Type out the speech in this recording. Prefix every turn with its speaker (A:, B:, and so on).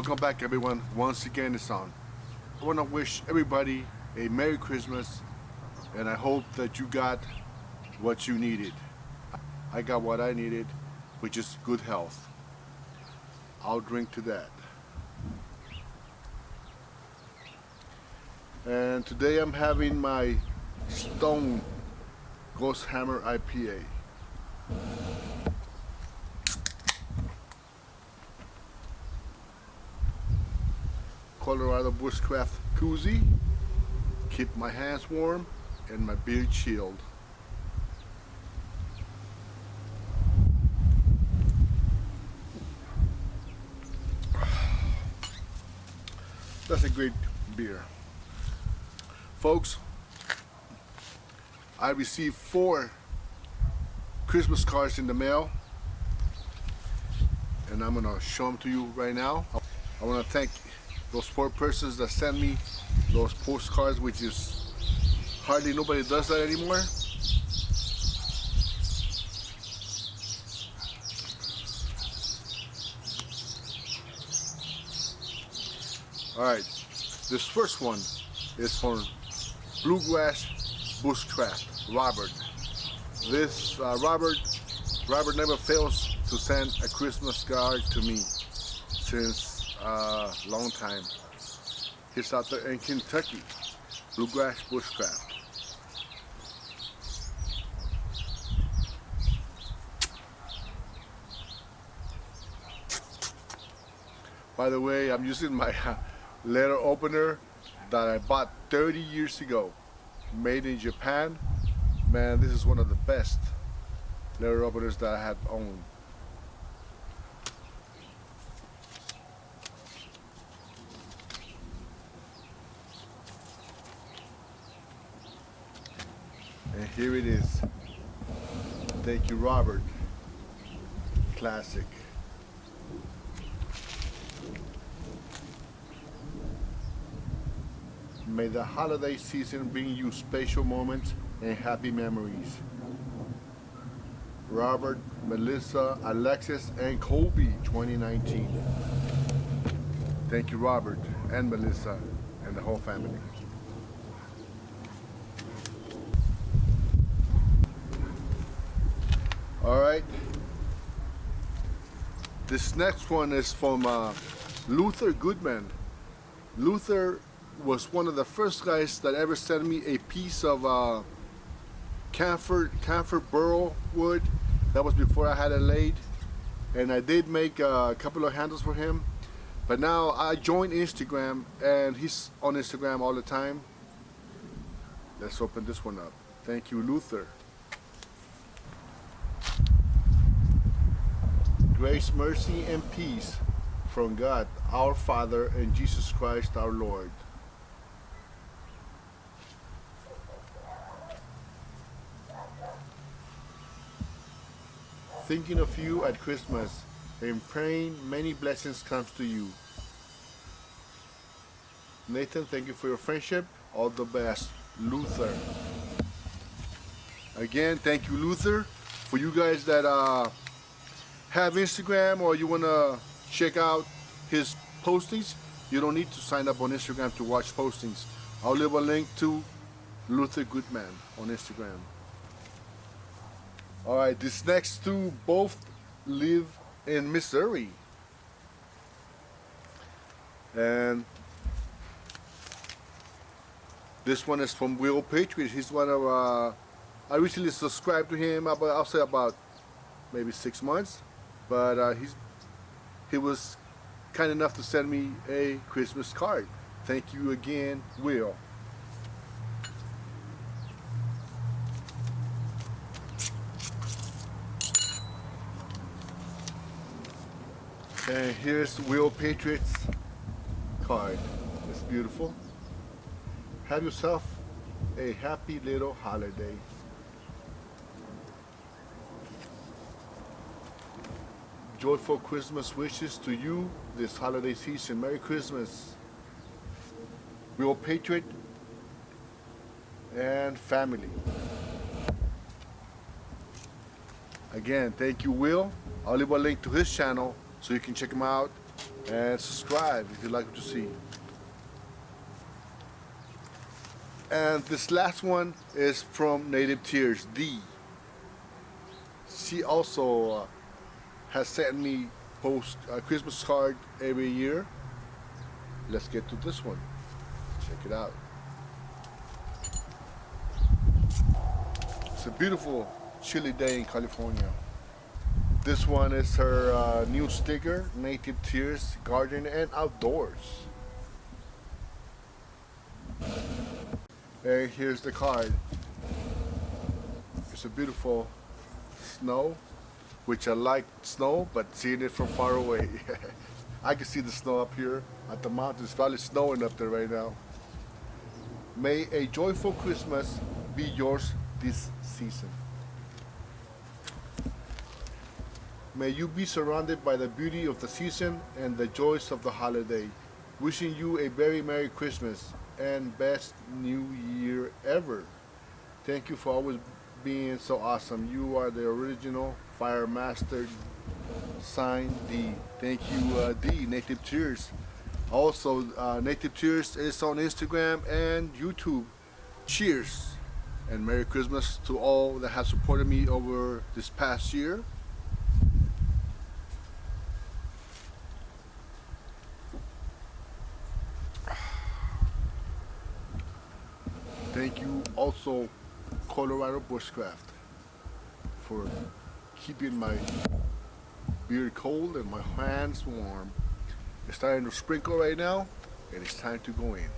A: Welcome back, everyone. Once again, it's on. I want to wish everybody a Merry Christmas, and I hope that you got what you needed. I got what I needed, which is good health. I'll drink to that. And today I'm having my Stone Ghost Hammer IPA. Colorado Bushcraft koozie. Keep my hands warm and my beard chilled. That's a great beer. Folks, I received 4 Christmas cards in the mail, and I'm gonna show them to you right now. I want to thank those 4 persons that sent me those postcards, which is hardly nobody does that anymore. Alright, this first one is from Bluegrass Bushcraft, Robert. This Robert never fails to send a Christmas card to me since a long time. He's out there in Kentucky, Bluegrass Bushcraft. By the way, I'm using my letter opener that I bought 30 years ago, made in Japan. Man, this is one of the best letter openers that I have owned. And here it is. Thank you, Robert. Classic. May the holiday season bring you special moments and happy memories. Robert, Melissa, Alexis, and Colby, 2019. Thank you, Robert and Melissa and the whole family. All right. This next one is from Luther Goodman. Luther was one of the first guys that ever sent me a piece of camphor burl wood. That was before I had it laid, and I did make a couple of handles for him. But now I joined Instagram, and he's on Instagram all the time. Let's open this one up. Thank you, Luther. Grace, mercy, and peace from God, our Father, and Jesus Christ, our Lord. Thinking of you at Christmas and praying many blessings comes to you. Nathan, thank you for your friendship. All the best, Luther. Again, thank you, Luther. For you guys that have Instagram or you want to check out his postings, you don't need to sign up on Instagram to watch postings. I'll leave a link to Luther Goodman on Instagram. Alright, these next 2 both live in Missouri. And this one is from Will Patriot. He's one of I recently subscribed to him about, I'll say about maybe 6 months. But he was kind enough to send me a Christmas card. Thank you again, Will. And here's Will Patriot's card. It's beautiful. Have yourself a happy little holiday. Joyful Christmas wishes to you this holiday season. Merry Christmas. Will Patriot and family. Again, thank you, Will. I'll leave a link to his channel so you can check him out and subscribe if you like what you see. And this last one is from Native Tearz D. She also has sent me post a Christmas card every year. Let's get to this one. Check it out. It's a beautiful chilly day in California. This one is her new sticker, Native Tearz Garden and Outdoors. And here's the card. It's a beautiful snow, which I like snow, but seeing it from far away. I can see the snow up here at the mountains. It's probably snowing up there right now. May a joyful Christmas be yours this season. May you be surrounded by the beauty of the season and the joys of the holiday. Wishing you a very Merry Christmas and best New Year ever. Thank you for always being so awesome. You are the original Fire Master. Signed D. Thank you, D, Native Tearz. Also, Native Tearz is on Instagram and YouTube. Cheers and Merry Christmas to all that have supported me over this past year. Thank you also, Colorado Bushcraft, for keeping my beard cold and my hands warm. It's starting to sprinkle right now, and it's time to go in.